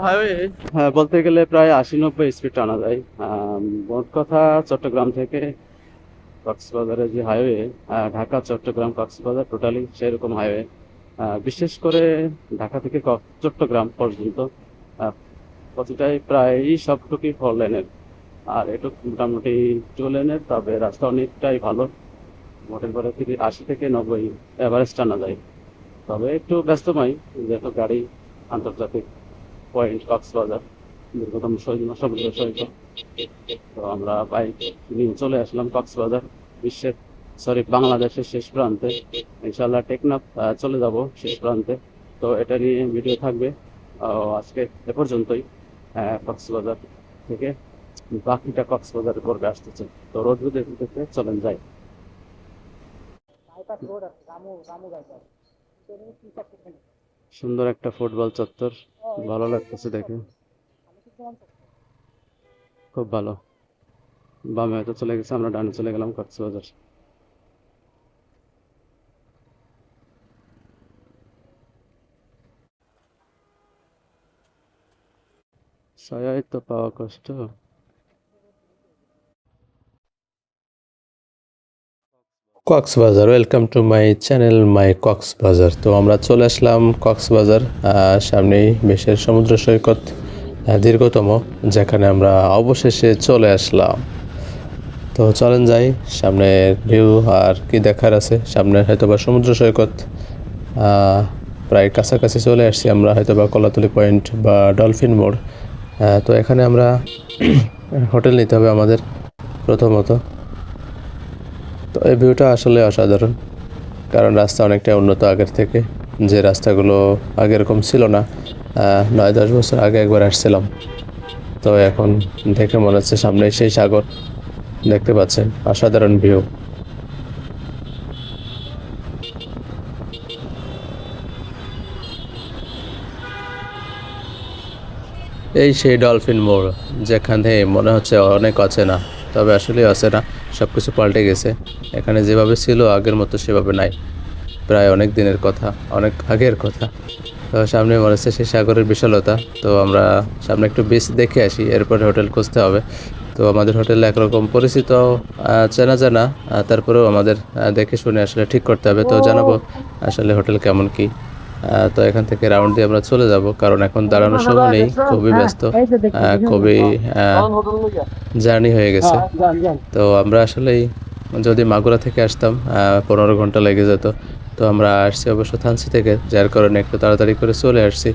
Highway, হ্যাঁ, বলতে গেলে প্রায় ৮০-৯০ স্পিড টানা যায়। মোট কথা চট্টগ্রাম থেকে কক্সবাজারে যে হাইওয়ে, ঢাকা চট্টগ্রাম কক্সবাজার টোটালি সেরকম হাইওয়ে। বিশেষ করে ঢাকা থেকে চট্টগ্রাম পর্যন্ত প্রতিটাই প্রায় সবটুকুই 4 লেনের। আর এটুক মোটামুটি 2 লেনের, তবে রাস্তা অনেকটাই ভালো। মোটের করে ৮০ থেকে ৯০ এভারেজ টানা যায়। তবে একটু ব্যস্তময়, যেহেতু গাড়ি আন্তর্জাতিক পয়েন্ট কক্সবাজার, দীর্ঘতম সমুদ্র সৈকত। তো আমরা বাইক নিয়ে চলে আসলাম কক্সবাজার, বিশ্বের সরি বাংলাদেশের শেষ প্রান্তে। ইনশাল্লাহ টেকনাফ চলে যাব শেষ প্রান্তে। তো এটা নিয়ে ভিডিও থাকবে। আজকে এ পর্যন্তই। কক্সবাজার থেকে বাকিটা কক্সবাজারের পর্বে আসতেছে। তো রোড দেখতে দেখতে চলেন যাই। সুন্দর একটা ফুটবল চত্বর, ভালো লাগতেছে দেখে, খুব ভালো। বামে হয়তো চলে গেছে, আমরা ডানে চলে গেলাম কক্সবাজার। ছায়াই তো পাওয়া কষ্ট। Cox's Bazar, welcome to my channel my Cox's Bazar. তো আমরা চলে আসলাম কক্সবাজার, সামনেই বিশ্বের সমুদ্র সৈকত, দীর্ঘতম, যেখানে আমরা অবশেষে চলে আসলাম। তো চলেন যাই, সামনের ভিউ আর কি দেখার আছে। সামনে হয়তোবা সমুদ্র সৈকত, প্রায় কাছাকাছি চলে আসছি আমরা, হয়তোবা কলাতলি পয়েন্ট বা ডলফিন মোড়। তো এখানে আমরা হোটেল নিতে হবে আমাদের প্রথমত। তো এই ভিউটা আসলে অসাধারণ, কারণ রাস্তা অনেকটা উন্নত আগের থেকে। যে রাস্তাগুলো আগে এরকম ছিল না। ৯-১০ বছর আগে একবার আসছিলাম, তো এখন দেখে মনে হচ্ছে সামনে সেই সাগর দেখতে পাচ্ছেন, অসাধারণ ভিউ। এই সেই ডলফিন মোড়, যেখানে মনে হচ্ছে অনেক অচেনা, তবে আসলে অচেনা। সব কিছু পাল্টে গেছে, এখানে যেভাবে ছিল আগের মতো সেভাবে নাই। প্রায় অনেক দিনের কথা, অনেক আগের কথা। তো সামনে মনে হচ্ছে সেই সাগরের বিশালতা। তো আমরা সামনে একটু বিচ দেখে আসি, এরপরে হোটেল খুঁজতে হবে। তো আমাদের হোটেল একরকম পরিচিত, চেনা জানা, তারপরেও আমাদের দেখে শুনে আসলে ঠিক করতে হবে। তো জানাবো আসলে হোটেল কেমন কি। তো এখান থেকে রাউন্ড দিয়ে আমরা চলে যাব, কারণ এখন দাঁড়ানোর সময় নেই, খুবই ব্যস্ত, খুবই জার্নি হয়ে গেছে। তো আমরা আসলেই যদি মাগুরা থেকে আসতাম 15 ঘন্টা লেগে যেত। তো আমরা আসছি অবশ্য থানচি থেকে, যার কারণে একটু তাড়াতাড়ি করে চলে আসছি।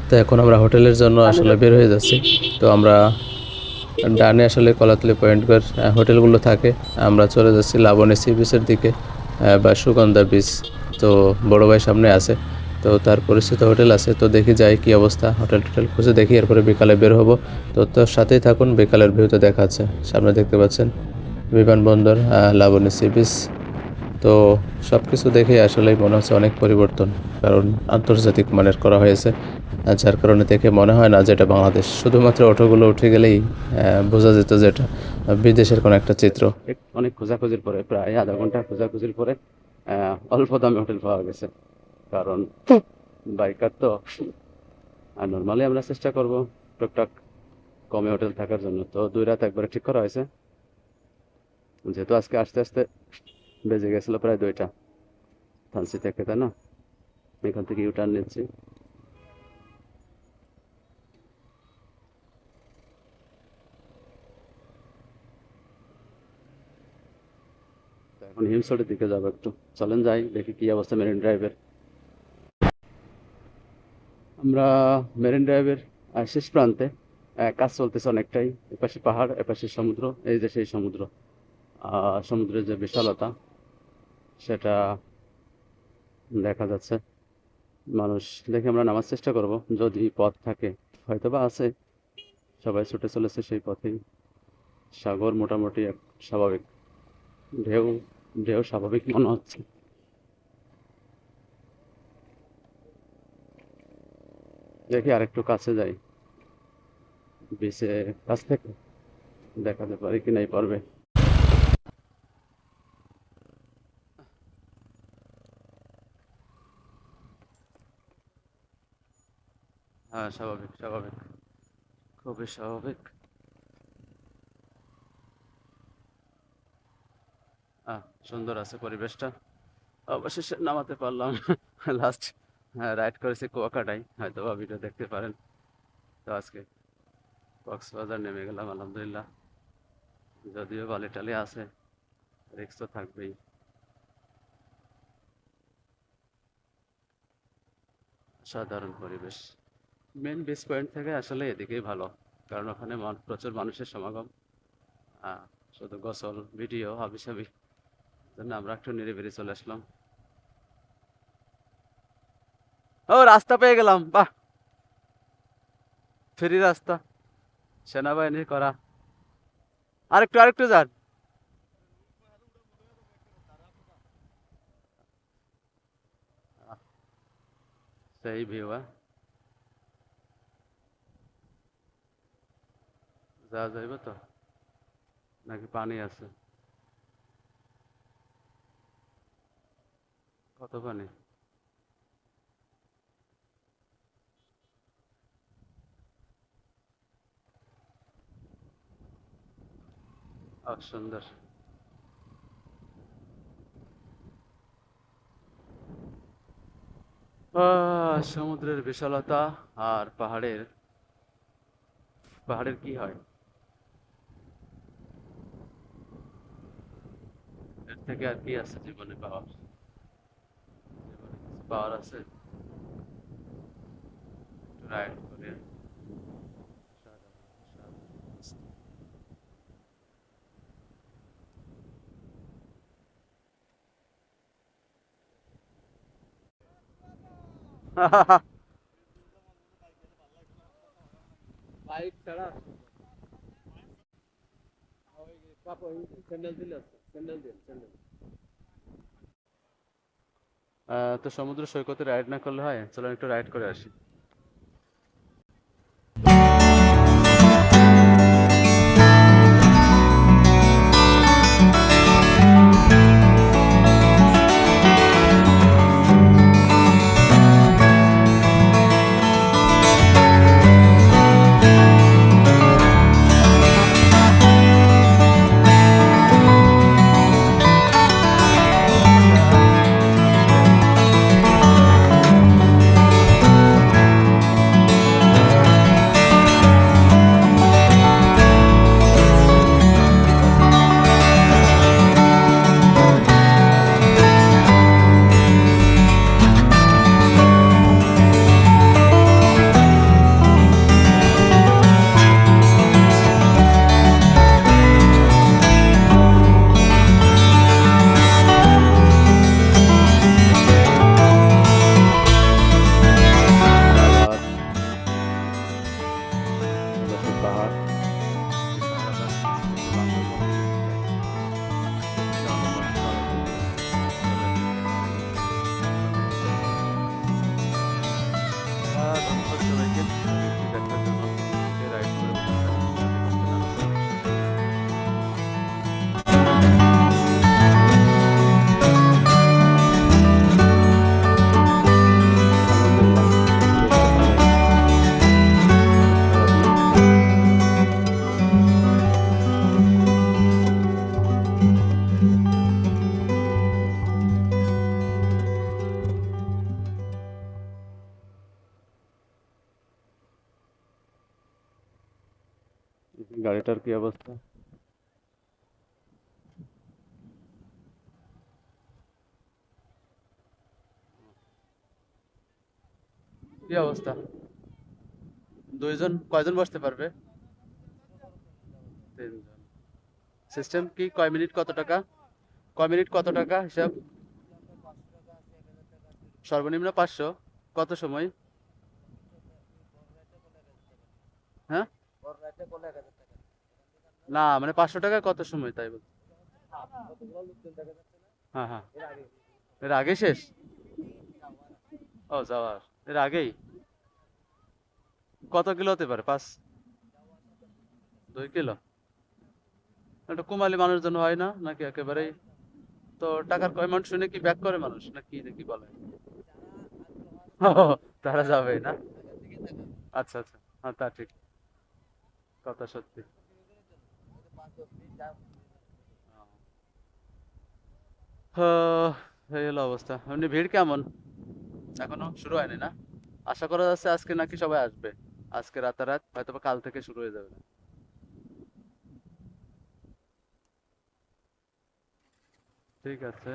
তো এখন আমরা হোটেলের জন্য আসলে বের হয়ে যাচ্ছি। তো আমরা ডানে আসলে কলাতলি পয়েন্টগুলোর হোটেলগুলো থাকে। আমরা চলে যাচ্ছি লাবণী সি বিচের দিকে, বা সুগন্ধা বিচ। তো বড় ভাই সামনে আছে, তো তার পরিচিত হোটেল আছে। তো দেখি যাই কি অবস্থা, হোটেল টোটেল খুঁজে দেখি, এরপরে বিকালে বের হবো। তো তোর সাথেই থাকুন, বিকালের ভিউতে দেখা আছে। সামনে দেখতে পাচ্ছেন বিমানবন্দর, লাবণী সি বিচ। তো সব কিছু দেখে আসলেই মনে হচ্ছে অনেক পরিবর্তন, কারণ আন্তর্জাতিক মানের করা হয়েছে। যার কারণে দেখে মনে হয় না যে এটা বাংলাদেশ। শুধুমাত্র অটোগুলো উঠে গেলেই বোঝা যেত যে এটা বিদেশের কোনো একটা চিত্র। অনেক খোঁজাখুঁজির পরে, প্রায় আধা ঘন্টা খোঁজাখুঁজির পরে অল্প দামে হোটেল পাওয়া গেছে। কারণ বাইকার তো, আর নর্মালি আমরা চেষ্টা করব টুকটাক কমে হোটেল থাকার জন্য। তো 2 রাত একবারে ঠিক করা হয়েছে, যেহেতু আজকে আস্তে আস্তে বেজে গেছিল প্রায় 2টা থানচি থেকে, তাই না? এখান থেকে ইউটার্ন নিচ্ছি। তো এখন হিমসোটের দিকে যাবো একটু। চলেন যাই, দেখি কি অবস্থা মেরিন ড্রাইভের। আমরা মেরিন ড্রাইভের শেষ প্রান্তে। কাজ চলতেছে অনেকটাই। এপাশে পাহাড়, এপাশে সমুদ্র। এই যে সেই সমুদ্র, সমুদ্রের যে বিশালতা সেটা দেখা যাচ্ছে। মানুষ দেখে আমরা নামার চেষ্টা করব, যদি পথ থাকে, হয়তো বা আছে। সবাই ছুটে চলেছে সেই পথেই। সাগর মোটামুটি স্বাভাবিক, ঢেউ ঢেউ স্বাভাবিক মনে হচ্ছে। দেখি আরেকটু কাছে যাই, বিচের কাছ থেকে দেখাতে পারি কিনা এই পর্বে। হ্যাঁ, স্বাভাবিক স্বাভাবিক, খুবই স্বাভাবিক। সুন্দর আছে পরিবেশটা। অবশেষে নামাতে পারলাম। লাস্ট রাইড করেছি কুয়াকাটায়, হয়তো বা ভিডিও দেখতে পারেন। তো আজকে কক্সবাজার নেমে গেলাম আলহামদুলিল্লাহ। যদিও বালি টালি আছে, রিস্ক তো থাকবেই। সাধারণ পরিবেশ, মেন বিচ পয়েন্ট থেকে আসলে এদিকেই ভালো, কারণ ওখানে প্রচুর মানুষের সমাগম। আহ, শুধু গোসল ভিডিও হাবি সাবি জন্য আমরা একটু নিরিবিলি চলে আসলাম। ও, রাস্তা পেয়ে গেলাম, বাহ! ফেরি রাস্তা, সেনাবাহিনীর করা। আরেকটু আরেকটু যান। আহ, সেই ভিউ, যাওয়া যাইব তো, নাকি পানি আছে? কত পানি? সুন্দর। সমুদ্রের বিশালতা আর পাহাড়ের পাহাড়ের কি হয়, এর থেকে আর কি আছে জীবনে পাওয়ার? জীবনে কিছু পাওয়ার আছে? রাইড করে সাধারণ সাধারণ অবস্থা। বাইক ছাড়া স্যান্ডেল দিলে স্যান্ডেল দিন স্যান্ডেল। তো সমুদ্র সৈকতে রাইড না করলে হয়, চলো একটু রাইড করে আসি। রাজবাড়, সুন্দর পাহাড়, এই পাহাড়টা এই যে বান্দরবন জনবসতি ধন্যবাদ সবাইকে দেখার জন্য। রাইড করে আলহামদুলিল্লাহ, বেশ তো ভালোই সারাদিন। গাড়িটার কি অবস্থা? কি অবস্থা? দুইজন কয়জন বসতে পারবে? তিনজন। সিস্টেম কি, কয় মিনিট কত টাকা? কয় মিনিট কত টাকা হিসাব? সর্বনিম্ন 500। কত সময়? হ্যাঁ, না মানে 500 টাকায় কত সময় তাই বল। হ্যাঁ হ্যাঁ, এর আগে শেষ? ও, যাওয়ার এর আগেই? কত কিলো হতে পারে? 2 কিলো? একটা কুমালী মানুষ জন্য হয় না নাকি একেবারেই? তো টাকার অ্যামাউন্ট শুনে কি ব্যাক করে মানুষ নাকি, নাকি বলে? ও, তারা যাবে না? আচ্ছা আচ্ছা, হ্যাঁ তা ঠিক, কথা সত্যি। হ্যাঁ, এই হলো অবস্থা। এমনি ভিড় কেমন? এখনো শুরু হয়নি না? আশা করা যাচ্ছে আজকে নাকি সবাই আসবে। আজকে রাতারাত হয়তো বা কাল থেকে শুরু হয়ে যাবে। ঠিক আছে।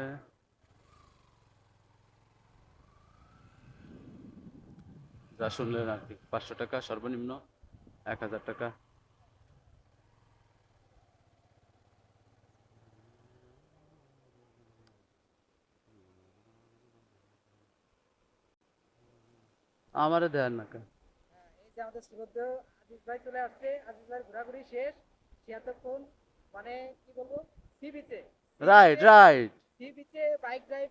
যা শুনলেন আর কি, 500 টাকা সর্বনিম্ন, 1000 টাকা। আমারে দেন না কে? এই যে আমাদের শ্রদ্ধেয় আজিজ ভাই চলে আসছে। আজিজ ভাই ঘোরাঘুরি শেষ। সে এতক্ষণ মানে কি বলবো, সি বিচে সি রাইট বিচে রাইট। সি বিচে বাইক ড্রাইভ